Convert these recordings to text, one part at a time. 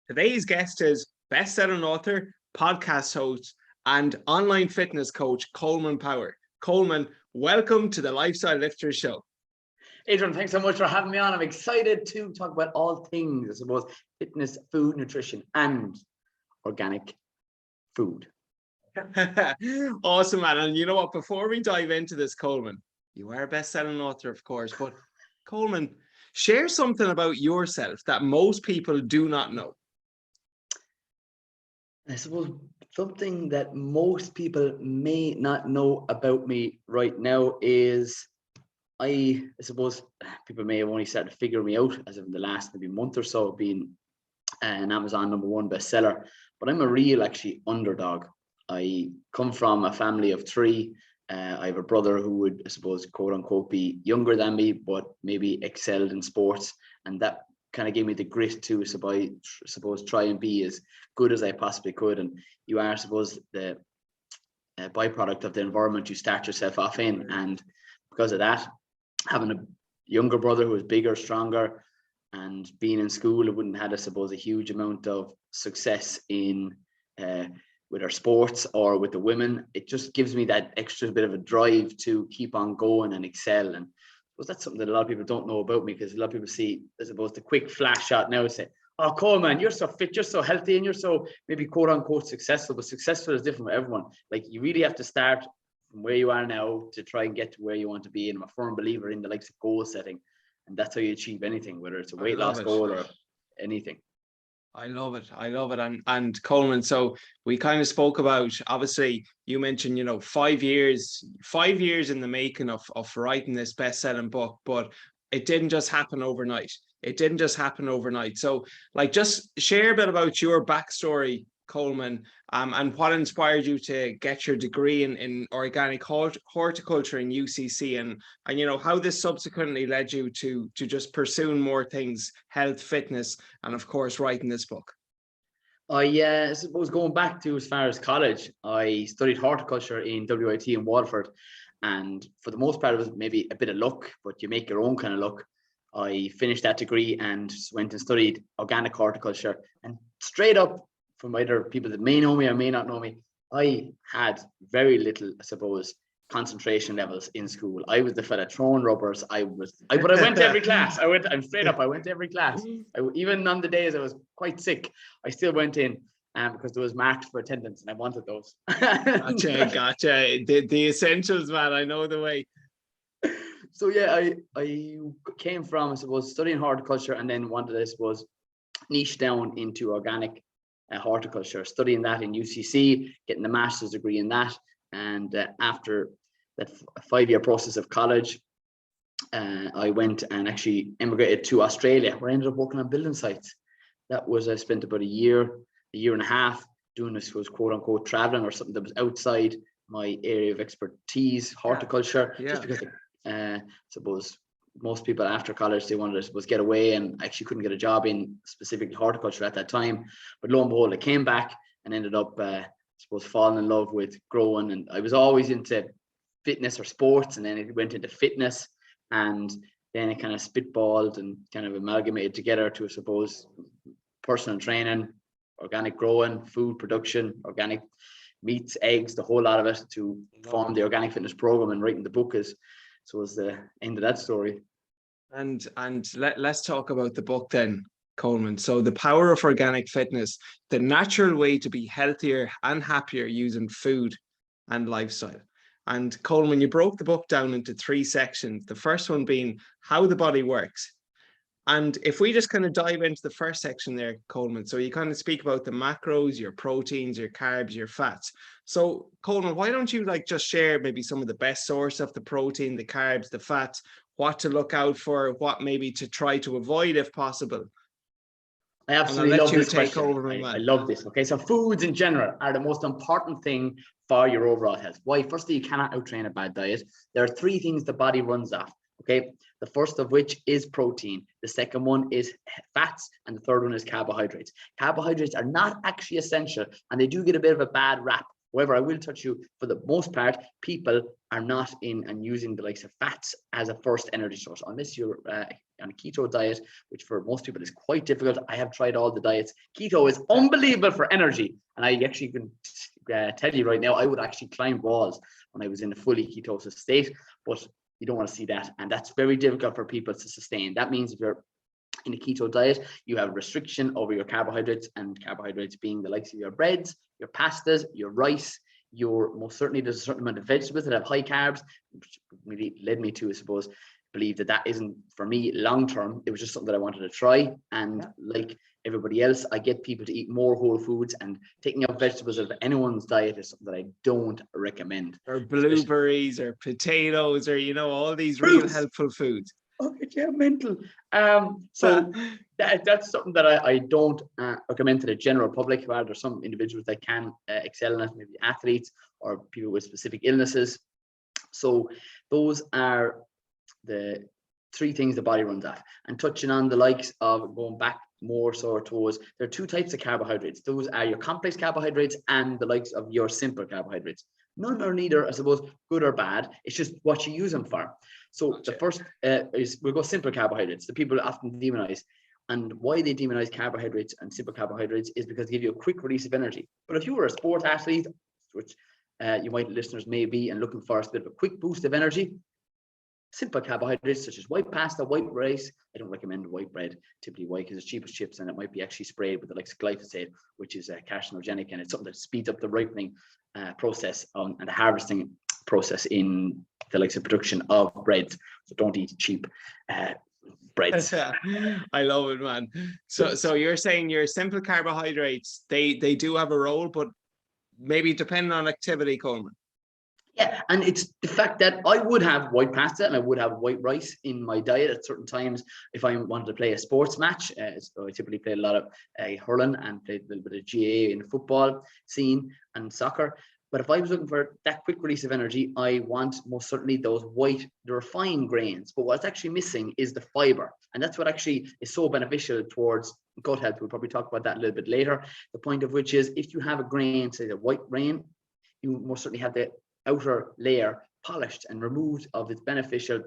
Today's guest is best-selling author, podcast host, and online fitness coach, Colman Power. Colman, welcome to the Lifestyle Lifters Show. Adrian, thanks so much for having me on. I'm excited to talk about all things, I suppose, fitness, food, nutrition, and organic food. Awesome, man. And you know what? Before we dive into this, Colman, you are a best-selling author, of course, but Colman, share something about yourself that most people do not know. I suppose something that most people may not know about me right now is I suppose people may have only started to figure me out as of the last maybe month or so, being an Amazon #1 bestseller. But I'm a real underdog. I come from a family of three. I have a brother who would, I suppose, quote unquote, be younger than me, but maybe excelled in sports. And that kind of gave me the grit to, suppose, try and be as good as I possibly could. And you are, I suppose, the byproduct of the environment you start yourself off in. And because of that, having a younger brother who was bigger, stronger, and being in school, I wouldn't have had, I suppose, a huge amount of success in with our sports or with the women. It just gives me that extra bit of a drive to keep on going and excel. And I suppose that's something that a lot of people don't know about me, because a lot of people see, I suppose, the quick flash shot now, say, oh, Colman, you're so fit, you're so healthy, and you're so maybe quote unquote successful. But successful is different for everyone. Like, you really have to start from where you are now to try and get to where you want to be. And I'm a firm believer in the likes of goal setting. And that's how you achieve anything, whether it's a weight loss goal or anything. I love it. I love it. And Colman, so we kind of spoke about, obviously, you mentioned, 5 years in the making of writing this best-selling book, but it didn't just happen overnight. So, like, just share a bit about your backstory, Colman, and what inspired you to get your degree in organic horticulture in UCC, and how this subsequently led you to just pursuing more things, health, fitness, and of course writing this book. I suppose going back to as far as college, I studied horticulture in WIT in Waterford, and for the most part it was maybe a bit of luck, but you make your own kind of luck. I finished that degree and went and studied organic horticulture, and straight up, from either people that may know me or may not know me, I had very little, I suppose, concentration levels in school. I was the fella throwing rubbers. But I went to every class. I went to every class. Even on the days I was quite sick, I still went in because there was marked for attendance and I wanted those. Gotcha. The essentials, man. I know the way. So yeah, I came from, I suppose, studying horticulture, and then wanted, I suppose, niche down into organic horticulture, studying that in UCC, getting the master's degree in that. And after that 5-year process of college, I went and actually emigrated to Australia, where I ended up working on building sites. That was, I spent about a year and a half doing, I suppose, quote unquote, traveling, or something that was outside my area of expertise, horticulture. Just because I suppose most people after college, they wanted to, I suppose, get away, and actually couldn't get a job in specifically horticulture at that time. But lo and behold, I came back and ended up, I suppose, falling in love with growing. And I was always into fitness or sports, and then it went into fitness, and then it kind of spitballed and kind of amalgamated together to, I suppose, personal training, organic growing, food production, organic meats, eggs, the whole lot of it, to form the organic fitness program. And writing the book was the end of that story. And let's talk about the book then, Colman. So, The Power of Organic Fitness, the natural way to be healthier and happier using food and lifestyle. And Colman, you broke the book down into 3 sections. The first one being how the body works. And if we just kind of dive into the first section there, Colman, so you kind of speak about the macros, your proteins, your carbs, your fats. So, Colman, why don't you just share maybe some of the best source of the protein, the carbs, the fats, what to look out for, what maybe to try to avoid if possible? I absolutely love this question. I love this. Okay, so foods in general are the most important thing for your overall health. Why? Firstly, you cannot outtrain a bad diet. There are 3 things the body runs off. Okay, the first of which is protein, the second one is fats, and the third one is carbohydrates. Carbohydrates are not actually essential, and they do get a bit of a bad rap. However, I will touch you, for the most part, people are not in and using the likes of fats as a first energy source, unless you're on a keto diet, which for most people is quite difficult. I have tried all the diets. Keto is unbelievable for energy. And I actually can tell you right now, I would actually climb walls when I was in a fully ketosis state, but you don't want to see that. And that's very difficult for people to sustain. That means if you're in a keto diet, you have restriction over your carbohydrates, and carbohydrates being the likes of your breads, your pastas, your rice, your, most certainly there's a certain amount of vegetables that have high carbs, which really led me to, I suppose, believe that isn't for me long term. It was just something that I wanted to try. And like everybody else, I get people to eat more whole foods, and taking out vegetables out of anyone's diet is something that I don't recommend. Or blueberries or potatoes, or all these Fruits. real helpful foods. Oh, yeah, mental. So that's something that I don't recommend to the general public. While there's some individuals that can excel in it, maybe athletes or people with specific illnesses. So those are the three things the body runs off. And touching on the likes of, going back more so towards, there are two types of carbohydrates. Those are your complex carbohydrates and the likes of your simple carbohydrates. None or neither, I suppose, good or bad. It's just what you use them for. So the first is, we'll go simple carbohydrates. The people often demonize, and why they demonize carbohydrates and simple carbohydrates is because they give you a quick release of energy. But if you were a sport athlete, which you might, listeners may be, and looking for a bit of a quick boost of energy, simple carbohydrates such as white pasta, white rice. I don't recommend white bread, typically white, because it's cheap as chips, and it might be actually sprayed with the likes of glyphosate, which is carcinogenic, and it's something that speeds up the ripening process and the harvesting process in the likes of production of breads. So don't eat cheap breads. I love it, man. So you're saying your simple carbohydrates, they do have a role, but maybe depending on activity, Colman. Yeah, and it's the fact that I would have white pasta and I would have white rice in my diet at certain times if I wanted to play a sports match. So I typically play a lot of hurling and played a little bit of GA in the football scene and soccer. But if I was looking for that quick release of energy, I want most certainly those white, the refined grains. But what's actually missing is the fiber. And that's what actually is so beneficial towards gut health. We'll probably talk about that a little bit later. The point of which is, if you have a grain, say the white grain, you most certainly have the outer layer polished and removed of its beneficial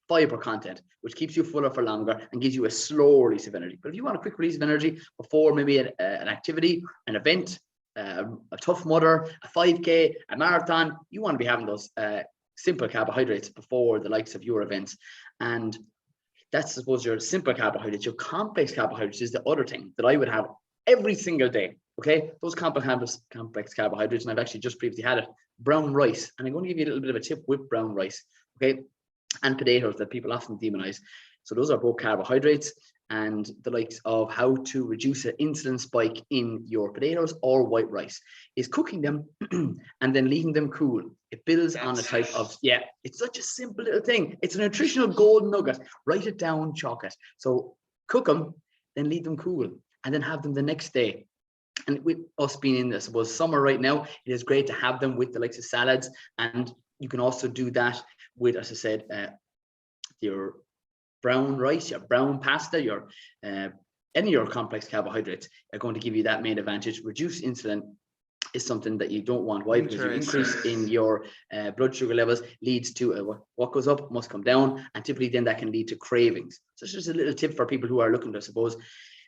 fiber content, which keeps you fuller for longer and gives you a slow release of energy. But if you want a quick release of energy before maybe an activity, an event, a Tough Mudder, a 5K, a marathon, you want to be having those simple carbohydrates before the likes of your events. And that's, I suppose, your simple carbohydrates. Your complex carbohydrates is the other thing that I would have every single day. Okay, those complex carbohydrates, and I've actually just previously had it. Brown rice, and I'm going to give you a little bit of a tip with brown rice, okay, and potatoes that people often demonize. So those are both carbohydrates, and the likes of how to reduce an insulin spike in your potatoes or white rice is cooking them and then leaving them cool. It builds on a type of, it's such a simple little thing. It's a nutritional gold nugget. Write it down, chalk it. So cook them, then leave them cool, and then have them the next day. And with us being in, I suppose, summer right now, it is great to have them with the likes of salads. And you can also do that with, as I said, your brown rice, your brown pasta, your any of your complex carbohydrates are going to give you that main advantage. Reduce insulin is something that you don't want. Why? Because your increase in your blood sugar levels leads to what goes up must come down, and typically then that can lead to cravings. So it's just a little tip for people who are looking to, I suppose,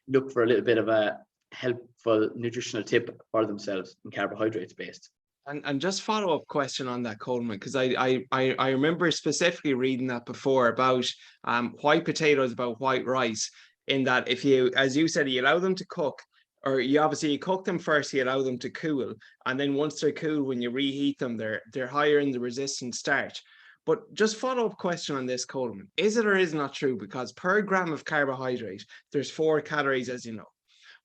look for a little bit of a helpful nutritional tip for themselves in carbohydrates based. And just follow-up question on that, Colman, because I remember specifically reading that before about white potatoes, about white rice, in that if you, as you said, you allow them to cook, or you cook them first, you allow them to cool, and then once they're cool, when you reheat them, they're higher in the resistant starch. But just follow-up question on this, Colman. Is it or is it not true? Because per gram of carbohydrate, there's 4 calories, as you know.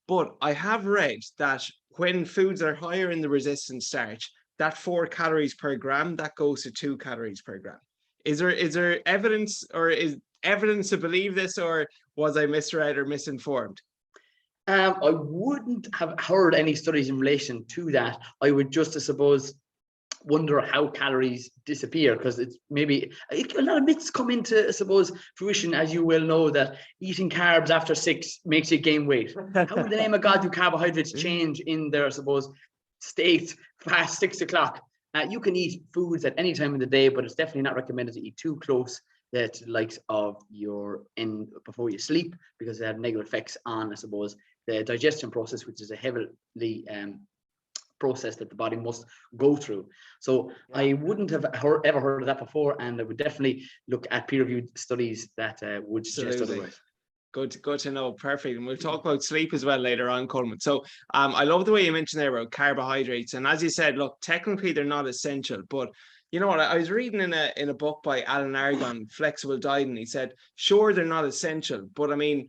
But I have read that when foods are higher in the resistant starch, that 4 calories per gram, that goes to 2 calories per gram. Is there evidence, or is evidence to believe this, or was I misread or misinformed? I wouldn't have heard any studies in relation to that. I would just, I suppose, wonder how calories disappear, because it's maybe a lot of myths come into, I suppose, fruition, as you will know, that eating carbs after 6 makes you gain weight. How in the name of God do carbohydrates change in their, I suppose, state past 6 o'clock. You can eat foods at any time of the day, but it's definitely not recommended to eat too close to the likes of your end before you sleep, because it have negative effects on, I suppose, the digestion process, which is a heavily process that the body must go through. So I wouldn't have ever heard of that before, and I would definitely look at peer-reviewed studies that would suggest otherwise. Good to know. Perfect. And we'll talk about sleep as well later on, Colman. So I love the way you mentioned there about carbohydrates. And as you said, look, technically they're not essential, but you know what? I was reading in a book by Alan Aragon, Flexible Diet, and he said, sure, they're not essential, but I mean,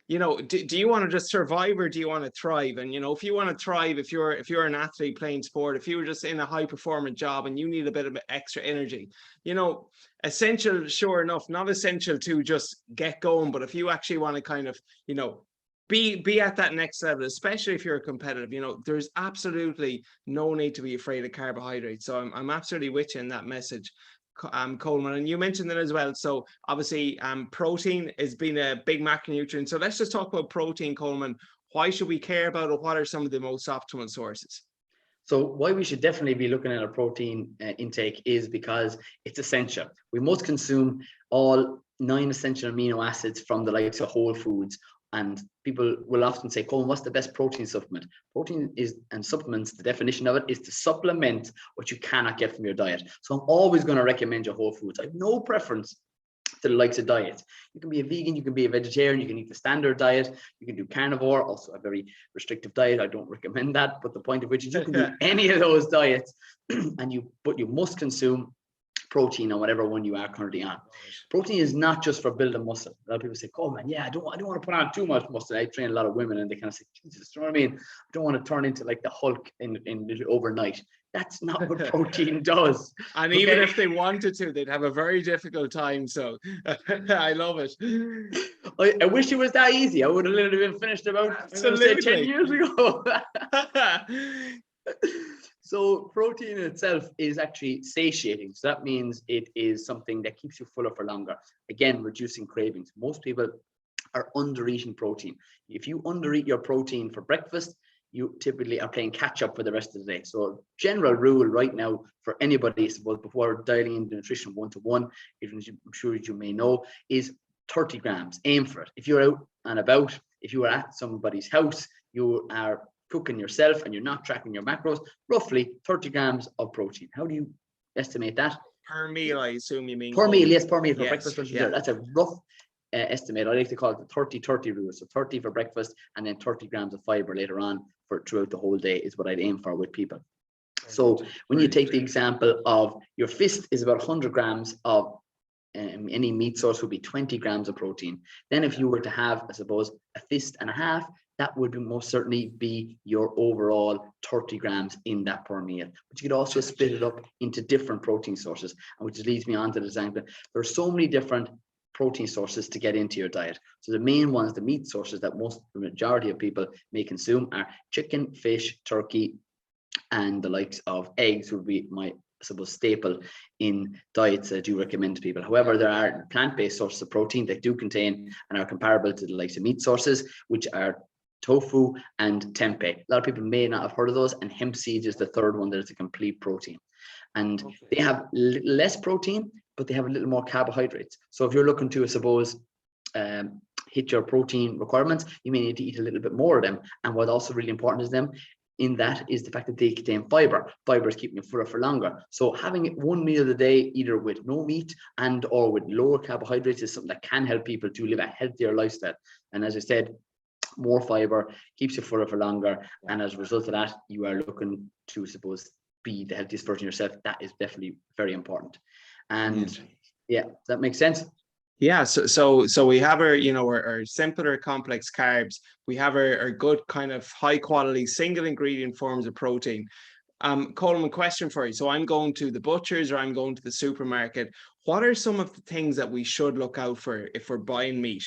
you know, do you want to just survive or do you want to thrive? And you know, if you want to thrive, if you're an athlete playing sport, if you were just in a high performance job and you need a bit of extra energy, you know, essential, sure enough, not essential to just get going. But if you actually want to kind of, you know, be at that next level, especially if you're competitive, you know, there's absolutely no need to be afraid of carbohydrates. So I'm absolutely with you in that message. Colman, and you mentioned that as well. So obviously, protein has been a big macronutrient. So let's just talk about protein, Colman. Why should we care about it? What are some of the most optimal sources? So why we should definitely be looking at a protein intake is because it's essential. We must consume all 9 essential amino acids from the likes of whole foods. And people will often say, Colin, what's the best protein supplement? Protein is, and supplements, the definition of it is to supplement what you cannot get from your diet. So I'm always going to recommend your whole foods. I have no preference to the likes of diets. You can be a vegan, you can be a vegetarian, you can eat the standard diet, you can do carnivore, also a very restrictive diet. I don't recommend that, but the point of which is you can do any of those diets, but you must consume protein on whatever one you are currently on. Protein is not just for building muscle. A lot of people say, oh man, yeah, I don't want to put on too much muscle. I train a lot of women and they kind of say, Jesus, you know what I mean? I don't want to turn into like the Hulk in overnight. That's not what protein does. And even if they wanted to, they'd have a very difficult time. So I love it. I wish it was that easy. I would have literally been finished about 10 years ago. So protein in itself is actually satiating. So that means it is something that keeps you fuller for longer. Again, reducing cravings. Most people are under eating protein. If you under eat your protein for breakfast, you typically are playing catch up for the rest of the day. So general rule right now for anybody, I suppose, before dialing into nutrition 1-to-1, even as I'm sure you may know, is 30 grams. Aim for it. If you're out and about, if you are at somebody's house, you are cooking yourself and you're not tracking your macros, roughly 30 grams of protein. How do you estimate that? Per meal, I assume you mean. Per meal, yes, per meal for breakfast. Yeah. That's a rough estimate. I like to call it the 30-30 rule. So 30 for breakfast and then 30 grams of fiber later on for throughout the whole day is what I'd aim for with people. So when you take the example of your fist is about 100 grams of any meat source would be 20 grams of protein. Then if you were to have, I suppose, a fist and a half, that would most certainly be your overall 30 grams in that per meal. But you could also split it up into different protein sources, and which leads me on to the example. There are so many different protein sources to get into your diet. So the main ones, the meat sources that the majority of people may consume are chicken, fish, turkey, and the likes of eggs would be my, I suppose, staple in diets that I do recommend to people. However, there are plant-based sources of protein that do contain and are comparable to the likes of meat sources, which are tofu and tempeh. A lot of people may not have heard of those, and hemp seeds is the third one that is a complete protein. And they have less protein, but they have a little more carbohydrates. So if you're looking to, I suppose, hit your protein requirements, you may need to eat a little bit more of them. And what's also really important is them in that is the fact that they contain fiber. Fiber is keeping you fuller for longer. So having one meal a day, either with no meat and or with lower carbohydrates, is something that can help people to live a healthier lifestyle. And as I said, more fiber keeps you fuller for longer, and as a result of that, you are looking to, suppose, be the healthiest version of yourself. That is definitely very important. And yeah, does that make sense? Yeah, so we have our, you know, our simpler complex carbs. We have our good kind of high quality single ingredient forms of protein. Colman, question for you. So I'm going to the butchers or I'm going to the supermarket. What are some of the things that we should look out for if we're buying meat?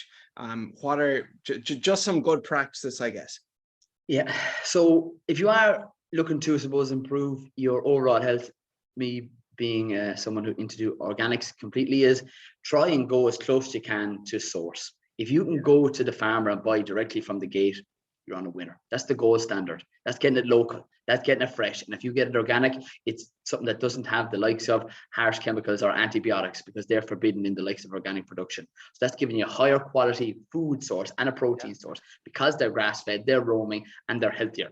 What are just some good practices, I guess? Yeah. So if you are looking to, I suppose, improve your overall health, me being someone who into organics completely, is try and go as close as you can to source. If you can go to the farmer and buy directly from the gate, you're on a winner. That's the gold standard. That's getting it local. That's getting it fresh. And if you get it organic, it's something that doesn't have the likes of harsh chemicals or antibiotics, because they're forbidden in the likes of organic production. So that's giving you a higher quality food source and a protein source, because they're grass-fed, they're roaming, and they're healthier.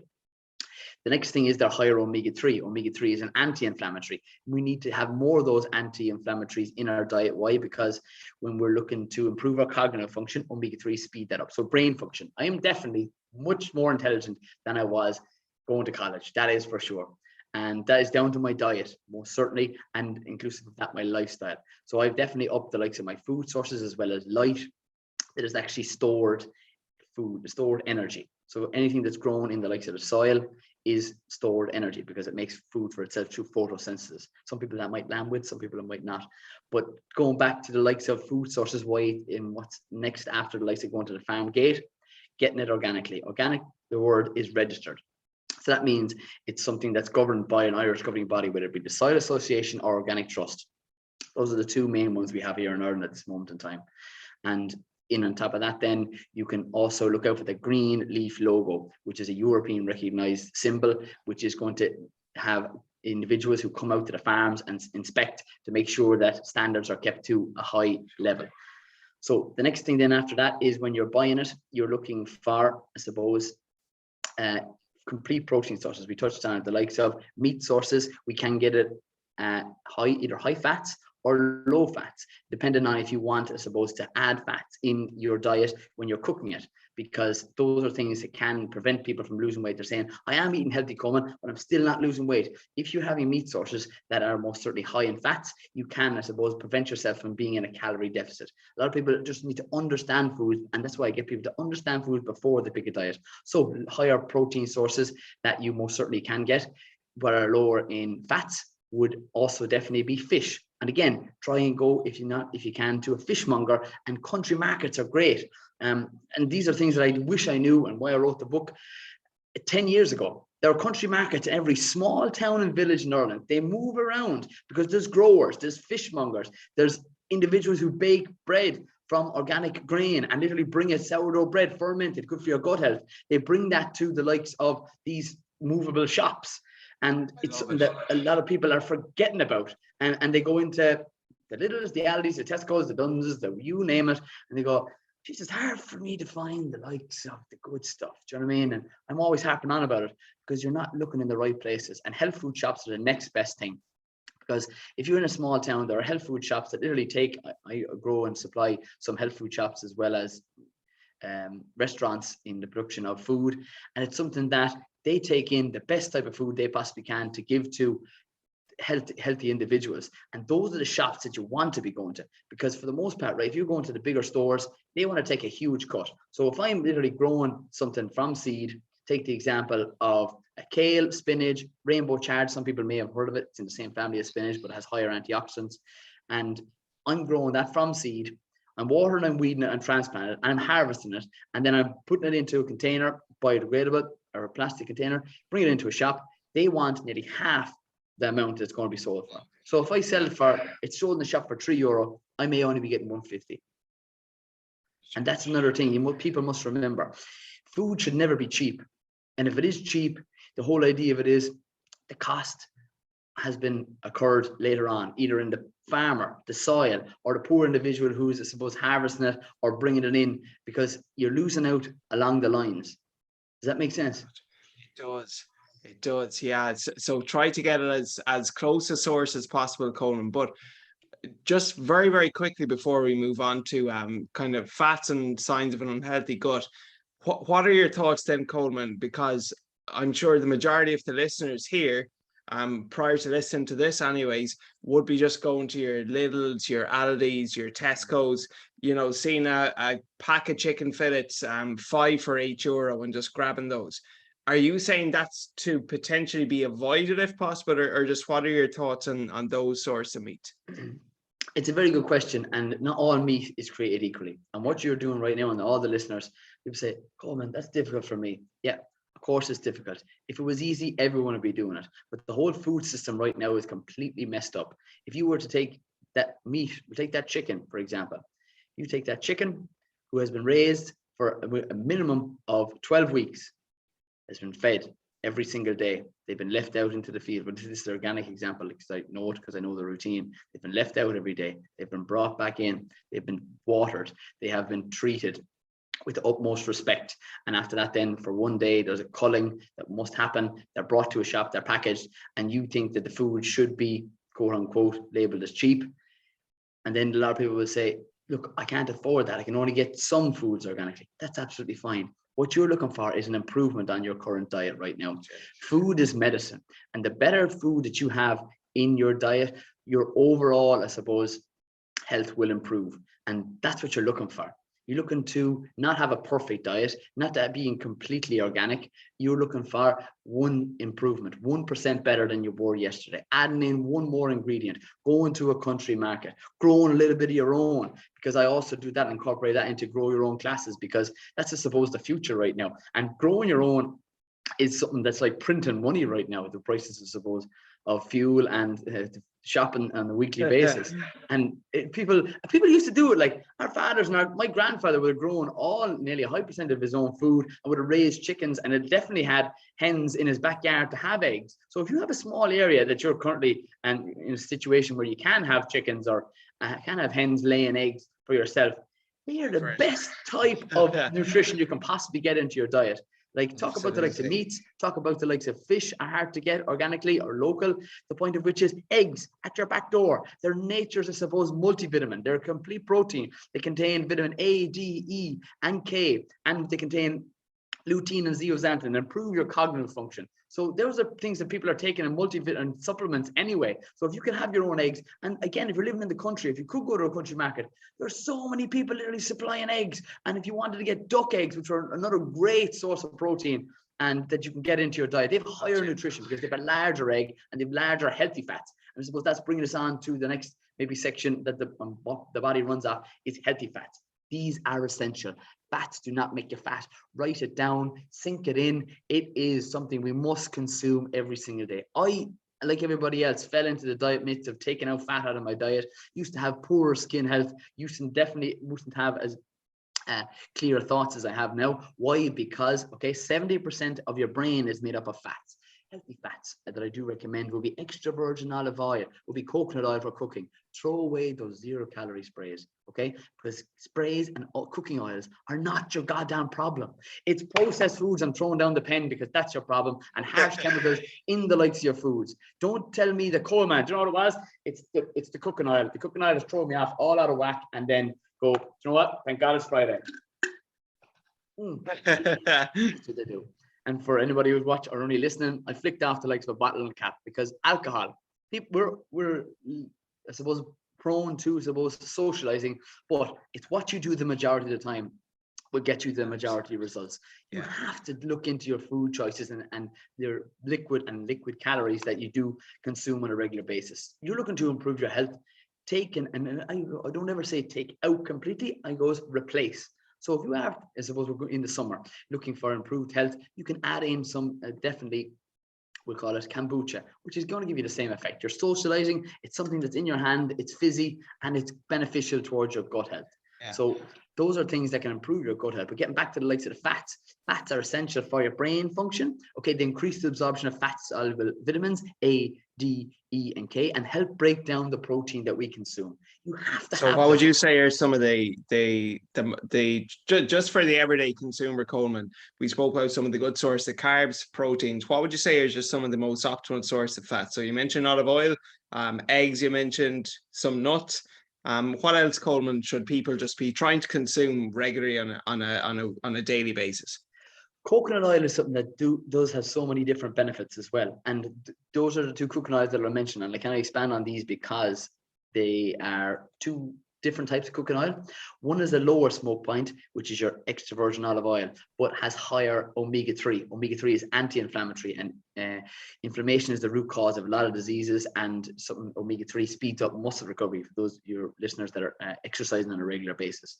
The next thing is they're higher omega-3. Omega-3 is an anti-inflammatory. We need to have more of those anti-inflammatories in our diet. Why? Because when we're looking to improve our cognitive function, omega-3 speed that up. So brain function. I am definitely much more intelligent than I was going to college. That is for sure. And that is down to my diet, most certainly, and inclusive of that, my lifestyle. So I've definitely upped the likes of my food sources, as well as light that is actually stored food, stored energy. So anything that's grown in the likes of the soil is stored energy, because it makes food for itself through photosynthesis. Some people that might land with, some people that might not. But going back to the likes of food sources, why in what's next after the likes of going to the farm gate, getting it organically. Organic, the word is registered. So that means it's something that's governed by an Irish governing body, whether it be the Soil Association or Organic Trust. Those are the two main ones we have here in Ireland at this moment in time. And on top of that, then you can also look out for the green leaf logo, which is a European recognized symbol, which is going to have individuals who come out to the farms and inspect to make sure that standards are kept to a high level. So the next thing then after that is, when you're buying it, you're looking for, I suppose, complete protein sources. We touched on it, the likes of meat sources. We can get it either high fats or low fats, depending on if you want, I suppose, to add fats in your diet when you're cooking it, because those are things that can prevent people from losing weight. They're saying, I am eating healthy, Colman, but I'm still not losing weight. If you're having meat sources that are most certainly high in fats, you can, I suppose, prevent yourself from being in a calorie deficit. A lot of people just need to understand food, and that's why I get people to understand food before they pick a diet. So higher protein sources that you most certainly can get, but are lower in fats, would also definitely be fish. And again, try and go, if you can, to a fishmonger, and country markets are great. And these are things that I wish I knew, and why I wrote the book 10 years ago. There are country markets in every small town and village in Ireland. They move around because there's growers, there's fishmongers, there's individuals who bake bread from organic grain and literally bring it, sourdough bread, fermented, good for your gut health. They bring that to the likes of these movable shops. And it's something that a lot of people are forgetting about. And they go into the Lidls, the Aldis, the Tesco's, the Dunses, the you name it, and they go, geez, it's hard for me to find the likes of the good stuff. Do you know what I mean? And I'm always harping on about it, because you're not looking in the right places. And health food shops are the next best thing. Because if you're in a small town, there are health food shops that literally I grow and supply some health food shops, as well as restaurants in the production of food. And it's something that they take in the best type of food they possibly can to give to healthy individuals. And those are the shops that you want to be going to, because for the most part, right, if you're going to the bigger stores, they want to take a huge cut. So if I'm literally growing something from seed, take the example of a kale, spinach, rainbow chard. Some people may have heard of it. It's in the same family as spinach, but it has higher antioxidants. And I'm growing that from seed. I'm watering and weeding it and transplanting it, and I'm harvesting it. And then I'm putting it into a container, biodegradable, or a plastic container, bring it into a shop. They want nearly half the amount it's going to be sold for. So if I sell it for, it's sold in the shop for €3, I may only be getting 150. And that's another thing people must remember. Food should never be cheap. And if it is cheap, the whole idea of it is the cost has been occurred later on, either in the farmer, the soil, or the poor individual who's, I suppose, harvesting it or bringing it in, because you're losing out along the lines. Does that make sense? It does. It does. Yeah. So try to get it as close a source as possible, Colman. But just very, very quickly before we move on to kind of fats and signs of an unhealthy gut, what are your thoughts then, Colman? Because I'm sure the majority of the listeners here, prior to listening to this anyways, would be just going to your Lidl's, your Aldi's, your Tesco's, seeing a pack of chicken fillets, 5 for €8, and just grabbing those. Are you saying that's to potentially be avoided if possible, or just what are your thoughts on those sorts of meat? It's a very good question, and not all meat is created equally. And what you're doing right now, and all the listeners, people say, Coleman, that's difficult for me. Yeah, of course it's difficult. If it was easy, everyone would be doing it. But the whole food system right now is completely messed up. If you were to take that meat, take that chicken, for example, you take that chicken who has been raised for a minimum of 12 weeks has been fed every single day. They've been left out into the field. But this is the organic example because I know it, because I know the routine. They've been left out every day. They've been brought back in. They've been watered. They have been treated with the utmost respect. And after that, then for one day, there's a culling that must happen. They're brought to a shop, they're packaged, and you think that the food should be, quote unquote, labeled as cheap. And then a lot of people will say, look, I can't afford that. I can only get some foods organically. That's absolutely fine. What you're looking for is an improvement on your current diet right now. Food is medicine. And the better food that you have in your diet, your overall, I suppose, health will improve. And that's what you're looking for. You're looking to not have a perfect diet, not that being completely organic. You're looking for one improvement, 1% better than you were yesterday, adding in one more ingredient, going to a country market, growing a little bit of your own, because I also do that and incorporate that into grow your own classes, because that's, I suppose, the future right now. And growing your own is something that's like printing money right now, the prices, I suppose, of fuel and shopping on a weekly basis. And people used to do it, like our fathers and my grandfather would have grown nearly 100% of his own food and would have raised chickens, and it definitely had hens in his backyard to have eggs. So if you have a small area that you're currently and in a situation where you can have chickens or can have hens laying eggs for yourself, they are the best type of nutrition you can possibly get into your diet. Like, talk about the likes of meats, talk about the likes of fish are hard to get organically or local. The point of which is eggs at your back door. They're nature's, I suppose, multivitamin. They're a complete protein. They contain vitamin A, D, E, and K, and they contain lutein and zeaxanthin and improve your cognitive function. So those are things that people are taking in multivitamin supplements anyway. So if you can have your own eggs, and again, if you're living in the country, if you could go to a country market, there's so many people literally supplying eggs. And if you wanted to get duck eggs, which are another great source of protein and that you can get into your diet, they have higher nutrition because they've a larger egg and they've larger healthy fats. And I suppose that's bringing us on to the next maybe section that the body runs off is healthy fats. These are essential. Fats do not make you fat. Write it down, sink it in. It is something we must consume every single day. I, like everybody else, fell into the diet myths of taking out fat out of my diet. Used to have poorer skin health. Definitely wouldn't have as clear thoughts as I have now. Why? Because, okay, 70% of your brain is made up of fats. Healthy fats that I do recommend will be extra virgin olive oil, will be coconut oil for cooking. Throw away those 0-calorie sprays, okay? Because sprays and cooking oils are not your goddamn problem. It's processed foods and throwing down the pen because that's your problem, and harsh chemicals in the likes of your foods. Don't tell me the Colman, do you know what it was? It's the cooking oil. The cooking oil is throwing me off all out of whack, and then go, do you know what? Thank God it's Friday. That's what they do. And for anybody who's watching or only listening, I flicked off the likes of a bottle and cap because alcohol, people, we're I suppose prone to, I suppose, socializing, but it's what you do the majority of the time will get you the majority of results. You have to look into your food choices and your liquid calories that you do consume on a regular basis. You're looking to improve your health. And I don't ever say take out completely. I goes replace. So if you are, I suppose we're in the summer looking for improved health, you can add in some definitely, we'll call it kombucha, which is going to give you the same effect. You're socializing, it's something that's in your hand, it's fizzy, and it's beneficial towards your gut health. So those are things that can improve your gut health. But getting back to the likes of the fats are essential for your brain function. Okay, they increase the absorption of fat-soluble vitamins A, D, E, and K, and help break down the protein that we consume. You have to. So, what would you say are some of the just for the everyday consumer, Coleman? We spoke about some of the good sources of carbs, proteins. What would you say is just some of the most optimal source of fat? So, you mentioned olive oil, eggs. You mentioned some nuts. What else, Coleman, should people just be trying to consume regularly on a daily basis? Coconut oil is something that does have so many different benefits as well. And those are the two coconut oils that I mentioned. And I can expand on these because they are two different types of coconut oil. One is a lower smoke point, which is your extra virgin olive oil, but has higher omega-3. Omega-3 is anti-inflammatory, and inflammation is the root cause of a lot of diseases, and some omega-3 speeds up muscle recovery for those your listeners that are exercising on a regular basis.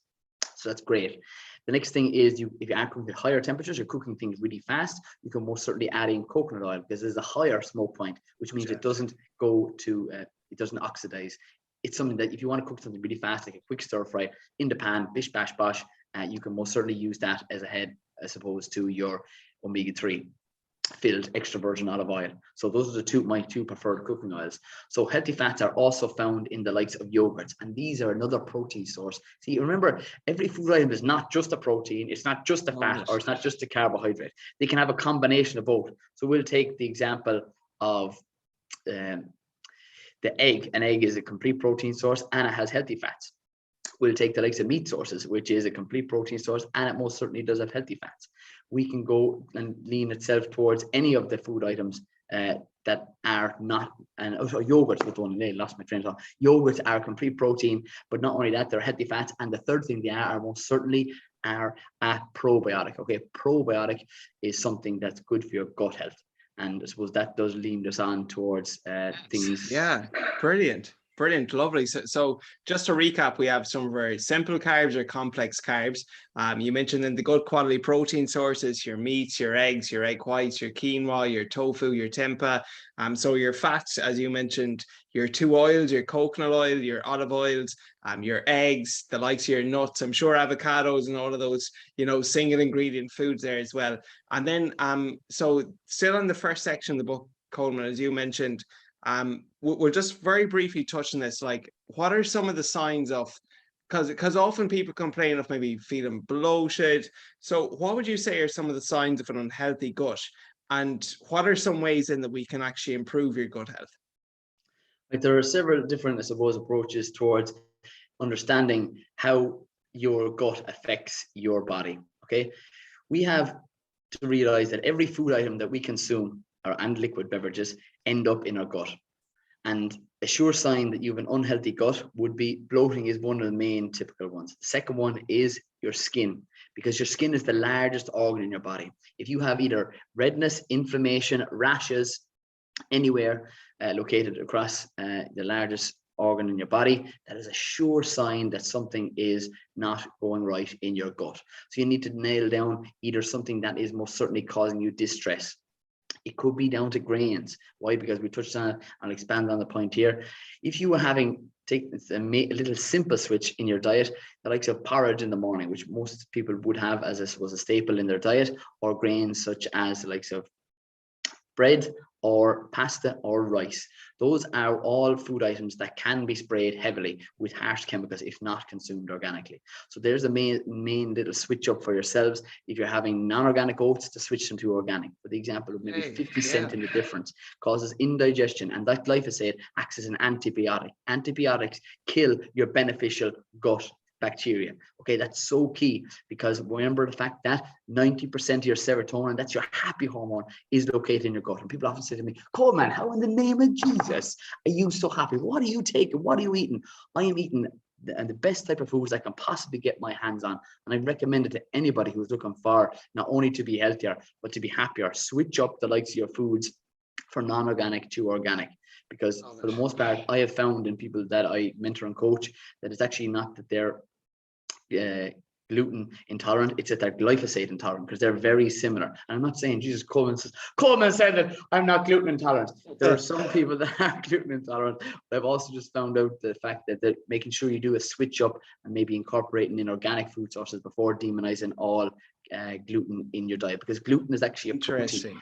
So that's great. The next thing is if you are cooking at higher temperatures, you're cooking things really fast, you can most certainly add in coconut oil because there's a higher smoke point, which means it doesn't go to, it doesn't oxidize. It's something that if you want to cook something really fast, like a quick stir fry in the pan, bish, bash, bosh, you can most certainly use that as a head as opposed to your omega-3 filled extra virgin olive oil. So those are my two preferred cooking oils. So healthy fats are also found in the likes of yogurts, and these are another protein source. See, remember, every food item is not just a protein, it's not just a fat, or it's not just a carbohydrate. They can have a combination of both. So we'll take the example of the egg. An egg is a complete protein source and it has healthy fats. We'll take the likes of meat sources, which is a complete protein source, and it most certainly does have healthy fats. We can go and lean itself towards any of the food items that are not, and yogurts with one, I lost my train of thought. Yogurts are complete protein, but not only that, they're healthy fats. And the third thing they are most certainly are a probiotic. Okay, probiotic is something that's good for your gut health. And I suppose that does lean us on towards things. Yeah, brilliant. Brilliant, lovely. So just to recap, we have some very simple carbs or complex carbs. You mentioned in the good quality protein sources, your meats, your eggs, your egg whites, your quinoa, your tofu, your tempeh. So your fats, as you mentioned, your two oils, your coconut oil, your olive oils, your eggs, the likes of your nuts. I'm sure avocados and all of those, single ingredient foods there as well. And then, so still in the first section of the book, Colman, as you mentioned, we'll just very briefly touch on this. Like, what are some of the signs of, because often people complain of maybe feeling bloated. So what would you say are some of the signs of an unhealthy gut, and what are some ways in that we can actually improve your gut health? Like, there are several different, I suppose, approaches towards understanding how your gut affects your body. Okay, we have to realize that every food item that we consume and liquid beverages end up in our gut. And a sure sign that you have an unhealthy gut would be bloating is one of the main typical ones. The second one is your skin, because your skin is the largest organ in your body. If you have either redness, inflammation, rashes anywhere located across the largest organ in your body, that is a sure sign that something is not going right in your gut. So you need to nail down either something that is most certainly causing you distress. It could be down to grains. Why? Because we touched on it. I'll expand on the point here. If you were take a little simple switch in your diet, the likes of porridge in the morning, which most people would have as a staple in their diet, or grains such as the likes of bread or pasta or rice. Those are all food items that can be sprayed heavily with harsh chemicals if not consumed organically. So there's a main little switch up for yourselves. If you're having non-organic oats, to switch them to organic. For the example of maybe 50 cents in the difference, causes indigestion, and that glyphosate acts as an antibiotic. Antibiotics kill your beneficial gut bacteria. Okay, that's so key, because remember the fact that 90% of your serotonin, that's your happy hormone, is located in your gut. And people often say to me, Colman, how in the name of Jesus are you so happy? What are you taking? What are you eating? I am eating the best type of foods I can possibly get my hands on. And I recommend it to anybody who's looking for not only to be healthier, but to be happier. Switch up the likes of your foods from non-organic to organic. Because for the most part, I have found in people that I mentor and coach that it's actually not that they're gluten intolerant, it's that they're glyphosate intolerant, because they're very similar. And I'm not saying Jesus, Colman said that I'm not gluten intolerant. There are some people that are gluten intolerant, but I've also just found out the fact that they're making sure you do a switch up and maybe incorporating in organic food sources before demonizing all gluten in your diet, because gluten is actually a protein.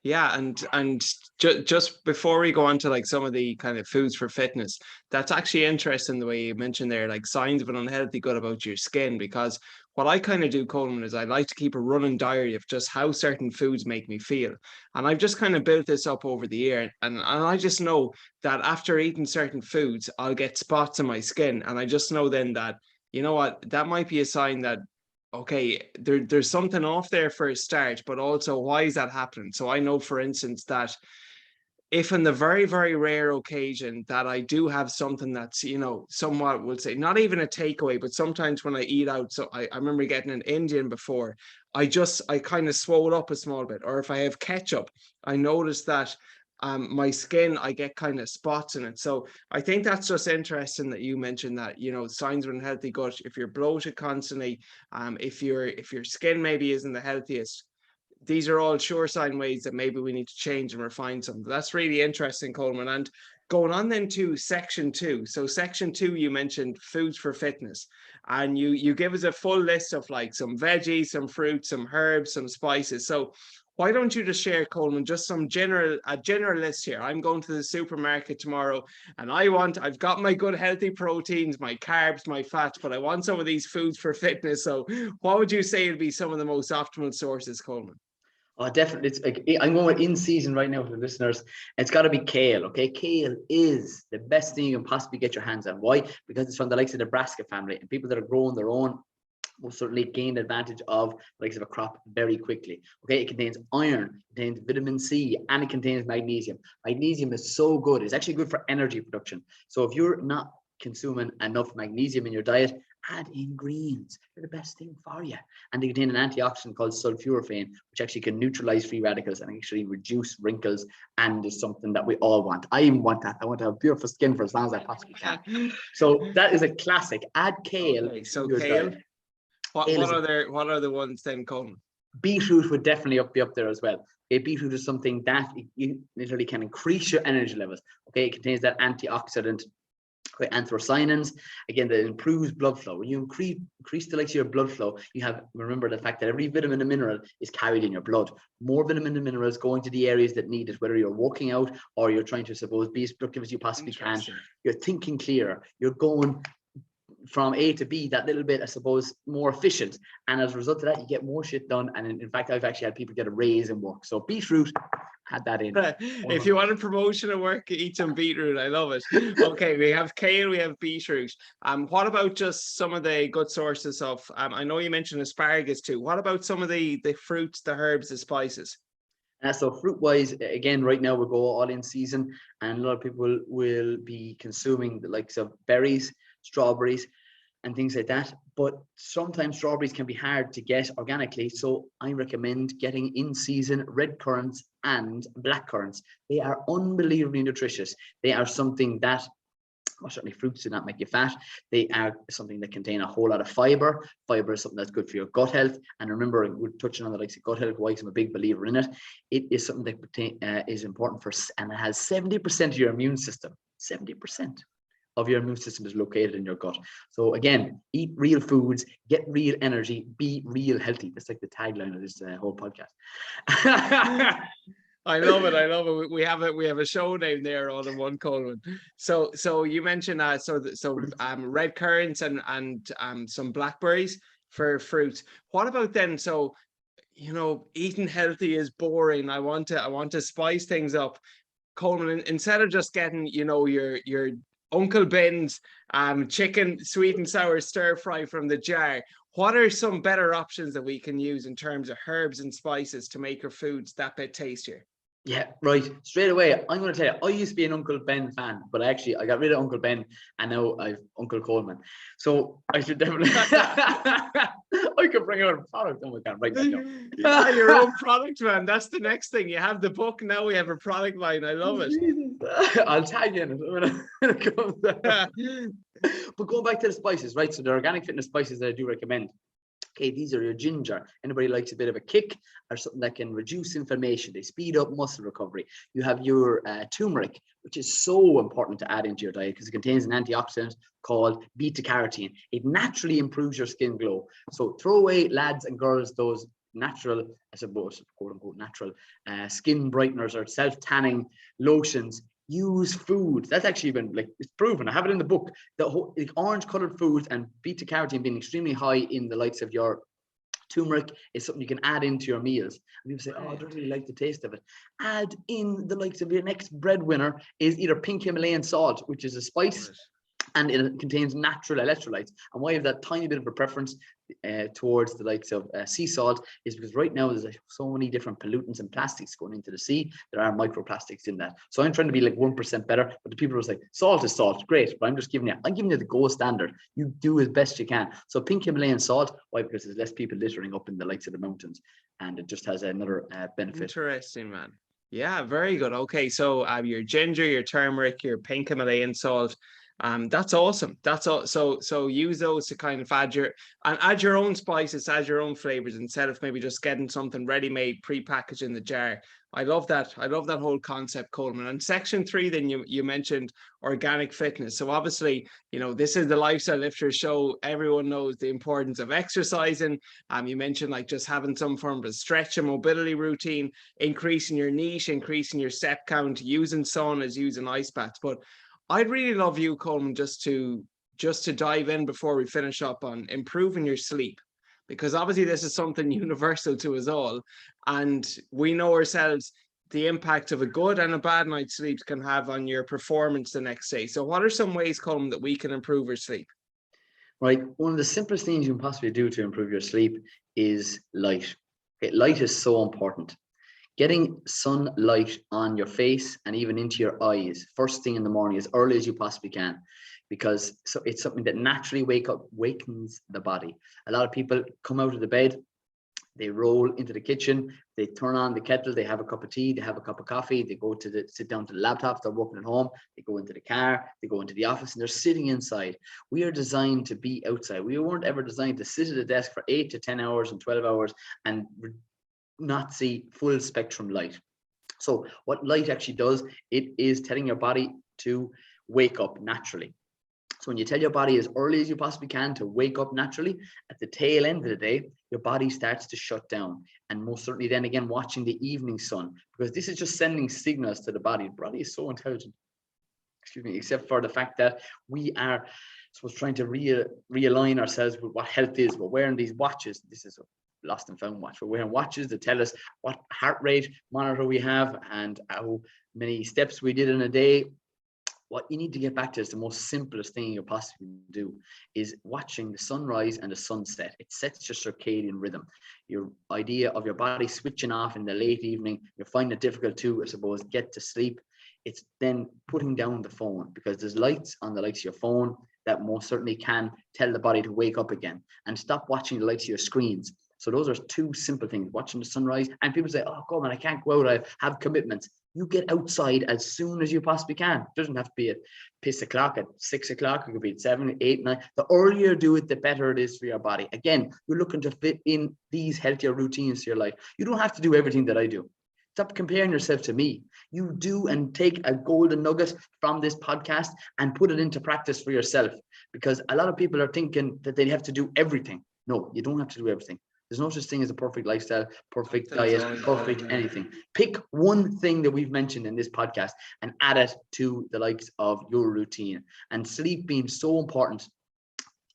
Yeah, and just before we go on to like some of the kind of foods for fitness, that's actually interesting the way you mentioned there, like signs of an unhealthy gut about your skin. Because what I kind of do, Coleman, is I like to keep a running diary of just how certain foods make me feel. And I've just kind of built this up over the year, and I just know that after eating certain foods, I'll get spots on my skin. And I just know then that, you know what, that might be a sign that, okay, there's something off there for a start, but also why is that happening? So I know, for instance, that if in the very, very rare occasion that I do have something that's, somewhat, we'll say, not even a takeaway, but sometimes when I eat out, so I remember getting an Indian before, I kind of swole up a small bit. Or if I have ketchup, I notice that my skin, I get kind of spots in it. So I think that's just interesting that you mentioned that, signs of unhealthy gut, if you're bloated constantly, if your skin maybe isn't the healthiest, these are all sure sign ways that maybe we need to change and refine something. That's really interesting, Coleman. And going on then to section 2. So section 2, you mentioned foods for fitness, and you give us a full list of like some veggies, some fruits, some herbs, some spices. So why don't you just share, Coleman, just a general list here? I'm going to the supermarket tomorrow and I've got my good healthy proteins, my carbs, my fats, but I want some of these foods for fitness. So what would you say would be some of the most optimal sources, Coleman? Oh, definitely. It's like, I'm going with in season right now for the listeners. It's got to be kale. Okay, kale is the best thing you can possibly get your hands on. Why? Because it's from the likes of the brassica family, and people that are growing their own will certainly gain advantage of the likes of a crop very quickly. Okay, it contains iron, it contains vitamin C, and it contains magnesium. Magnesium is so good. It's actually good for energy production. So if you're not consuming enough magnesium in your diet, add in greens. They're the best thing for you. And they contain an antioxidant called sulforaphane, which actually can neutralize free radicals and actually reduce wrinkles, and is something that we all want. I even want that. I want to have beautiful skin for as long as I possibly can. So that is a classic. Add kale Okay, so to your kale. diet. What are the ones then, Coleman? Beetroot would definitely be up there as well. Okay, beetroot is something that you literally can increase your energy levels. Okay, it contains that antioxidant, okay, anthocyanins, again, that improves blood flow. When you increase the likes of your blood flow, you have, remember the fact that every vitamin and mineral is carried in your blood. More vitamin and minerals going to the areas that need it, whether you're working out or you're trying to, suppose, be as productive as you possibly can. You're thinking clearer. You're going from A to B that little bit, I suppose, more efficient. And as a result of that, you get more shit done. And in fact, I've actually had people get a raise in work. So beetroot, had that in. If you want a promotion at work, eat some beetroot. I love it. Okay, we have kale, we have beetroot. What about just some of the good sources of, I know you mentioned asparagus too. What about some of the fruits, the herbs, the spices? So fruit wise, again, right now we'll go all in season, and a lot of people will be consuming the likes of berries, strawberries, and things like that. But sometimes strawberries can be hard to get organically. So I recommend getting in season red currants and black currants. They are unbelievably nutritious. They are something that, well, certainly fruits do not make you fat. They are something that contain a whole lot of fiber. Fiber is something that's good for your gut health. And remember, we're touching on the likes of gut health, why I'm a big believer in it. It is something that is important for, and it has 70% of your immune system. 70% of your immune system is located in your gut. So again, eat real foods, get real energy, be real healthy. That's like the tagline of this whole podcast. I love it. I love it. We have a show name there all in one, Coleman. So you mentioned red currants and some blackberries for fruits. What about then? So, eating healthy is boring. I want to spice things up. Coleman, instead of just getting, your Uncle Ben's chicken sweet and sour stir fry from the jar, what are some better options that we can use in terms of herbs and spices to make our foods that bit tastier? Yeah, right. Straight away, I'm going to tell you, I used to be an Uncle Ben fan, but I got rid of Uncle Ben, and now I've Uncle Colman. So I should definitely, I could bring out a product. Oh my God, right now. Yeah, your own product, man. That's the next thing. You have the book, now we have a product line. I love it. I'll tag in it when it comes out. But going back to the spices, right? So the organic fitness spices that I do recommend. Okay, these are your ginger. Anybody likes a bit of a kick or something that can reduce inflammation. They speed up muscle recovery. You have your turmeric, which is so important to add into your diet because it contains an antioxidant called beta carotene. It naturally improves your skin glow. So throw away, lads and girls, those natural, I suppose, quote unquote, natural skin brighteners or self-tanning lotions. Use food. That's actually been it's proven. I have it in the book. The orange colored foods and beta carotene being extremely high in the likes of your turmeric is something you can add into your meals. And people say, oh, I don't really like the taste of it. Add in the likes of your next breadwinner is either pink Himalayan salt, which is a spice, and it contains natural electrolytes. And why I have that tiny bit of a preference towards the likes of sea salt is because right now there's so many different pollutants and plastics going into the sea. There are microplastics in that. So I'm trying to be like 1% better, but the people are like, salt is salt, great, but I'm giving you the gold standard. You do as best you can. So pink Himalayan salt, why? Because there's less people littering up in the likes of the mountains, and it just has another benefit. Interesting, man. Yeah, very good. Okay, so your ginger, your turmeric, your pink Himalayan salt, That's awesome. That's all. So use those to kind of add your own spices, add your own flavors, instead of maybe just getting something ready-made, pre-packaged in the jar. I love that. I love that whole concept, Coleman. And section 3, then you mentioned organic fitness. So obviously, this is the Lifestyle Lifter show. Everyone knows the importance of exercising. You mentioned like just having some form of a stretch and mobility routine, increasing your niche, increasing your step count, using saunas, using ice baths. But I'd really love you, Colman, just to dive in before we finish up on improving your sleep, because obviously this is something universal to us all, and we know ourselves the impact of a good and a bad night's sleep can have on your performance the next day. So what are some ways, Colman, that we can improve our sleep? Right. One of the simplest things you can possibly do to improve your sleep is light. Okay, light is so important. Getting sunlight on your face and even into your eyes first thing in the morning, as early as you possibly can, because it's something that naturally wakens the body. A lot of people come out of the bed, they roll into the kitchen, they turn on the kettle, they have a cup of tea, they have a cup of coffee, they go to sit down to the laptop, they're working at home, they go into the car, they go into the office, and they're sitting inside. We are designed to be outside. We weren't ever designed to sit at a desk for 8 to 10 hours and 12 hours and not see full spectrum light. So what light actually does, it is telling your body to wake up naturally. So when you tell your body as early as you possibly can to wake up naturally, at the tail end of the day, your body starts to shut down. And most certainly then again, watching the evening sun, because this is just sending signals to the body. The body is so intelligent, except for the fact that we are trying to realign ourselves with what health is. We're wearing these watches. This is a lost and found watch. We're wearing watches that tell us what heart rate monitor we have and how many steps we did in a day. What you need to get back to is the most simplest thing you possibly do is watching the sunrise and the sunset. It sets your circadian rhythm. Your idea of your body switching off in the late evening, you find it difficult to, I suppose, get to sleep. It's then putting down the phone, because there's lights on the lights of your phone that most certainly can tell the body to wake up again, and stop watching the lights of your screens. So those are two simple things: watching the sunrise. And people say, oh, Colman, I can't go out, I have commitments. You get outside as soon as you possibly can. It doesn't have to be at piss o'clock, at 6 o'clock. It could be at 7, 8, 9. The earlier you do it, the better it is for your body. Again, you're looking to fit in these healthier routines to your life. You don't have to do everything that I do. Stop comparing yourself to me. You do, and take a golden nugget from this podcast and put it into practice for yourself, because a lot of people are thinking that they have to do everything. No, you don't have to do everything. There's no such thing as a perfect lifestyle, perfect diet, perfect anything. Pick one thing that we've mentioned in this podcast and add it to the likes of your routine. And sleep being so important,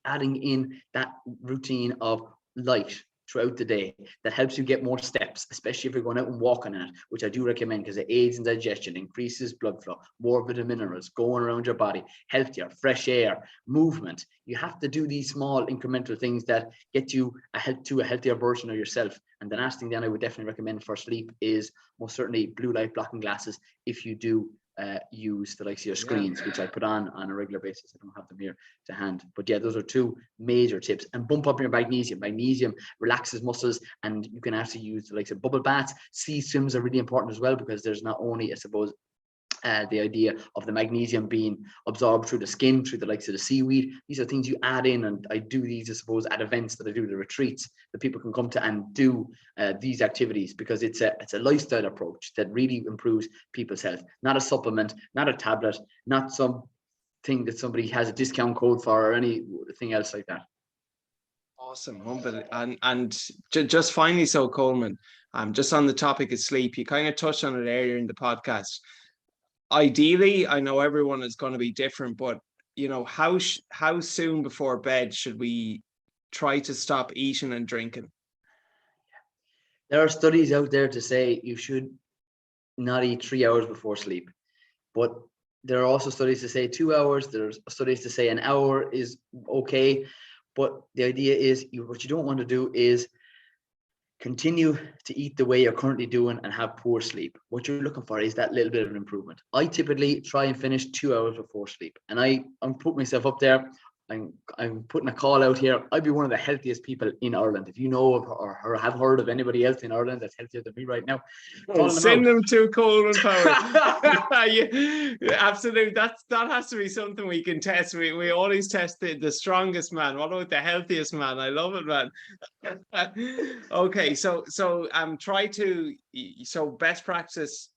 adding in that routine of light throughout the day that helps you get more steps, especially if you're going out and walking on it, which I do recommend because it aids in digestion, increases blood flow, more vitamin minerals going around your body, healthier, fresh air, movement. You have to do these small incremental things that get you to a healthier version of yourself. And the last thing then I would definitely recommend for sleep is most certainly blue light blocking glasses if you do use the likes of your screens, which I put on a regular basis. I don't have them here to hand, but yeah, those are two major tips. And bump up your magnesium. Magnesium relaxes muscles, and you can actually use the likes of bubble baths. Sea swims are really important as well, because there's not only, I suppose, the idea of the magnesium being absorbed through the skin, through the likes of the seaweed. These are things you add in, and I do these, I suppose, at events that I do, the retreats that people can come to and do these activities, because it's a lifestyle approach that really improves people's health. Not a supplement, not a tablet, not something that somebody has a discount code for or anything else like that. Awesome. And just finally, so Coleman, just on the topic of sleep, you kind of touched on it earlier in the podcast. Ideally, I know everyone is going to be different, but how soon before bed should we try to stop eating and drinking? There are studies out there to say you should not eat 3 hours before sleep, but there are also studies to say 2 hours. There's studies to say an hour is okay, but the idea is what you don't want to do is continue to eat the way you're currently doing and have poor sleep. What you're looking for is that little bit of an improvement. I typically try and finish 2 hours before sleep, and I'm putting myself up there. I'm putting a call out here. I'd be one of the healthiest people in Ireland. If you know of or have heard of anybody else in Ireland that's healthier than me right now, Send them to Colman Power. yeah, Absolutely. That has to be something we can test. We always test the strongest man. What about the healthiest man? I love it, man. Okay, so try to best practice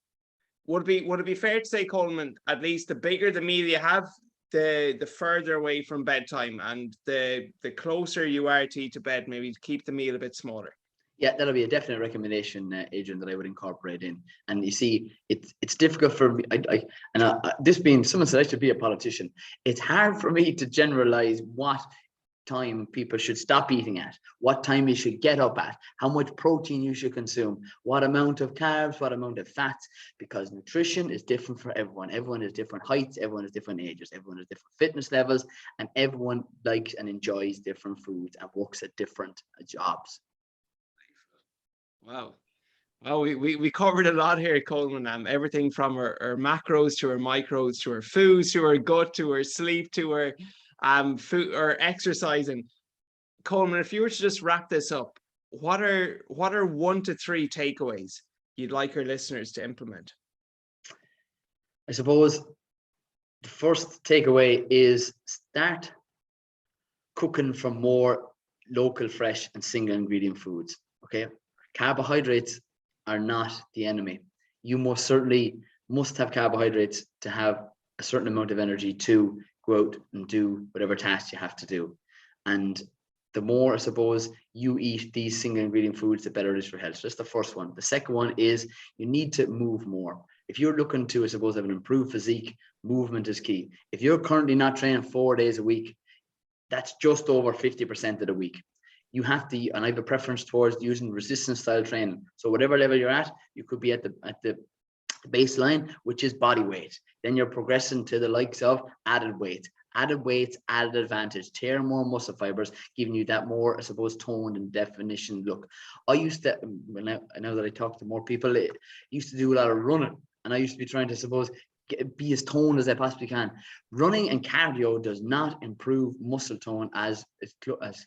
would it be fair to say, Coleman, at least the bigger the meal you have, the further away from bedtime, and the closer you are to eat to bed, maybe keep the meal a bit smaller. Yeah, that'll be a definite recommendation, Adrian, that I would incorporate in. And you see, it's difficult for me. This being someone said I should be a politician, it's hard for me to generalize what time people should stop eating at, what time you should get up at, how much protein you should consume, what amount of carbs, what amount of fats, because nutrition is different for everyone. Everyone has different heights, everyone has different ages, everyone has different fitness levels, and everyone likes and enjoys different foods and works at different jobs. Wow. Well, we covered a lot here, Coleman. Everything from our macros to our micros to our foods to our gut to our sleep to our food or exercising. Coleman, if you were to just wrap this up, what are 1 to 3 takeaways you'd like our listeners to implement? I suppose the first takeaway is start cooking from more local, fresh, and single ingredient foods. Okay, carbohydrates are not the enemy. You most certainly must have carbohydrates to have a certain amount of energy to go out and do whatever task you have to do. And the more, I suppose, you eat these single ingredient foods, the better it is for health. So that's the first one. The second one is you need to move more. If you're looking to, I suppose, have an improved physique, movement is key. If you're currently not training 4 days a week, that's just over 50% of the week. You have to, and I have a preference towards using resistance style training. So whatever level you're at, you could be at the baseline, which is body weight. Then you're progressing to the likes of added weight. Added weights, added advantage, tear more muscle fibers, giving you that more, I suppose, toned and definition look. I used to, I know that I talk to more people, I used to do a lot of running, and I used to be trying to, suppose, be as toned as I possibly can. Running and cardio does not improve muscle tone as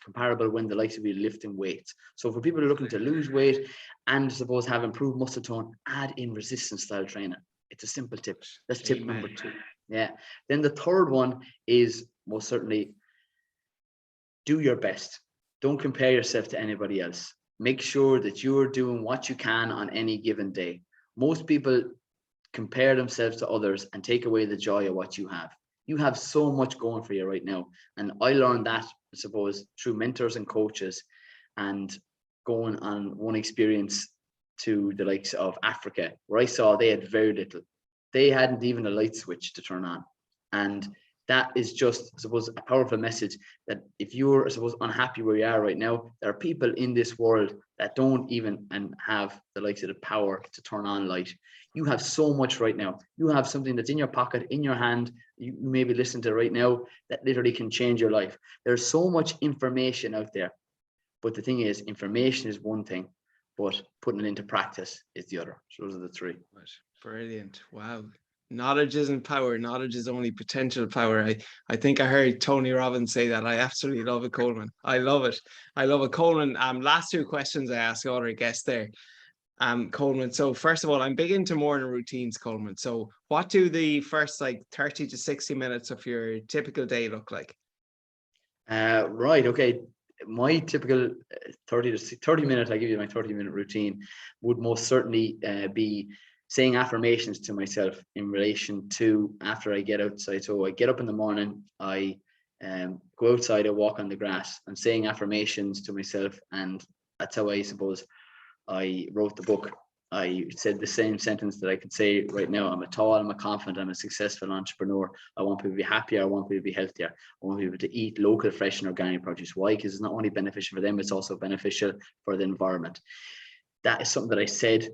comparable when the likes of you lifting weights. So for people who are looking to lose weight and, suppose, have improved muscle tone, add in resistance style training. It's a simple tip. That's tip number 2. Yeah. Then the third one is most certainly do your best. Don't compare yourself to anybody else. Make sure that you're doing what you can on any given day. Most people compare themselves to others and take away the joy of what you have. You have so much going for you right now. And I learned that, I suppose, through mentors and coaches, and going on one experience to the likes of Africa, where I saw they had very little. They hadn't even a light switch to turn on. And that is just, I suppose, a powerful message that if you're, I suppose, unhappy where you are right now, there are people in this world that don't even and have the likes of the power to turn on light. You have so much right now. You have something that's in your pocket, in your hand, you maybe listen to right now, that literally can change your life. There's so much information out there. But the thing is, information is one thing, but putting it into practice is the other. So those are the 3. Brilliant. Wow. Knowledge isn't power. Knowledge is only potential power. I think I heard Tony Robbins say that. I absolutely love it, Coleman. I love it. I love it. Coleman, last 2 questions I ask all our guests there. Coleman, so first of all, I'm big into morning routines, Coleman. So what do the first 30 to 60 minutes of your typical day look like? Right. Okay. My typical 30 minutes, I give you my 30-minute routine, would most certainly be saying affirmations to myself in relation to after I get outside. So I get up in the morning, I go outside, I walk on the grass, and saying affirmations to myself. And that's how I suppose I wrote the book. I said the same sentence that I could say right now. I'm a tall, I'm a confident, I'm a successful entrepreneur. I want people to be happier. I want people to be healthier. I want people to eat local, fresh, and organic produce. Why? Because it's not only beneficial for them, it's also beneficial for the environment. That is something that I said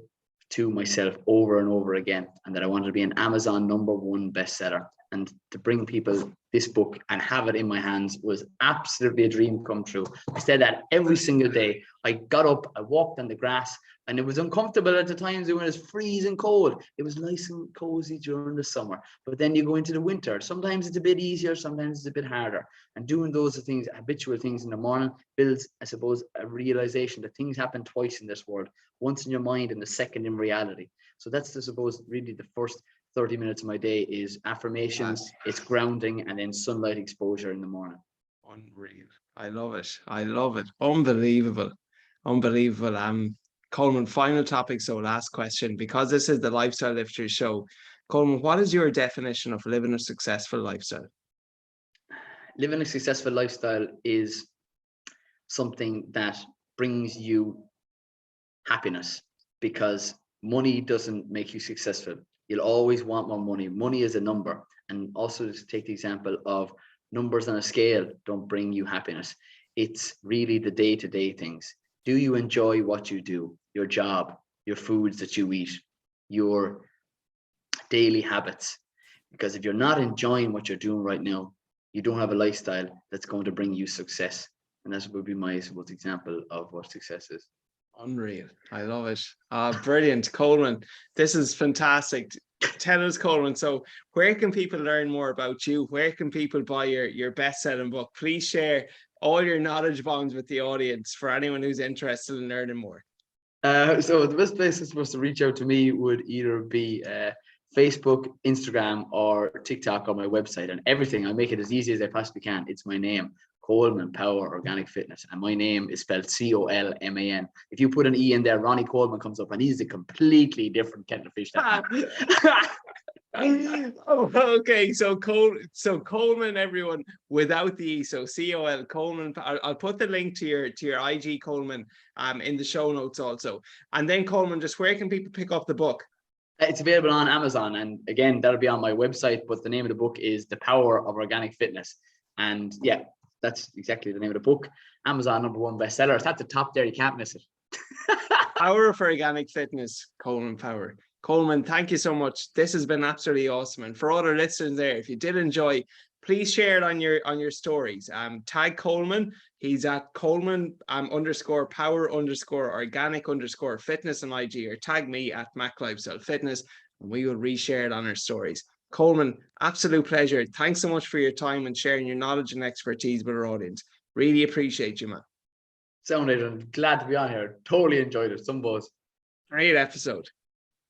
to myself over and over again, and that I wanted to be an Amazon #1 bestseller. And to bring people this book and have it in my hands was absolutely a dream come true. I said that every single day. I got up, I walked on the grass, and it was uncomfortable at the times when it was freezing cold. It was nice and cozy during the summer. But then you go into the winter. Sometimes it's a bit easier, sometimes it's a bit harder. And doing those things, habitual things in the morning, builds, I suppose, a realization that things happen twice in this world. Once in your mind and the second in reality. So that's, I suppose, really the first 30 minutes of my day is affirmations, it's grounding, and then sunlight exposure in the morning. Unreal. I love it. I love it. Unbelievable. Unbelievable. Coleman, final topic. So last question, because this is the Lifestyle Lifters show. Coleman, what is your definition of living a successful lifestyle? Living a successful lifestyle is something that brings you happiness, because money doesn't make you successful. You'll always want more money. Money is a number. And also, to take the example of numbers on a scale don't bring you happiness. It's really the day-to-day things. Do you enjoy what you do? Your job, your foods that you eat, your daily habits? Because if you're not enjoying what you're doing right now, you don't have a lifestyle that's going to bring you success. And that would be my, I suppose, example of what success is. Unreal. I love it. Brilliant. Coleman, this is fantastic. Tell us, Coleman, so where can people learn more about you? Where can people buy your best-selling book? Please share all your knowledge bombs with the audience for anyone who's interested in learning more. So the best place is supposed to reach out to me would either be Facebook, Instagram, or TikTok on my website. And everything, I make it as easy as I possibly can. It's my name, Colman Power Organic Fitness, and my name is spelled Colman. If you put an E in there, Ronnie Colman comes up, and he's a completely different kettle of fish. Oh, okay. So Coleman, everyone, without the E. So COL Coleman. I'll put the link to your IG, Coleman, in the show notes also. And then, Coleman, just where can people pick up the book? It's available on Amazon, and again, that'll be on my website. But the name of the book is The Power of Organic Fitness, and yeah, that's exactly the name of the book. Amazon #1 bestseller. It's at the top there. You can't miss it. Power for Organic Fitness, Coleman Power. Coleman, thank you so much. This has been absolutely awesome. And for other listeners there, if you did enjoy, please share it on your stories. Tag Coleman. He's at Colman _power_organic_fitness on IG, or tag me at Mac Lifestyle Fitness, and we will reshare it on our stories. Coleman, absolute pleasure. Thanks so much for your time and sharing your knowledge and expertise with our audience. Really appreciate you, man. Sounded, I'm glad to be on here. Totally enjoyed it. Some buzz. Great episode.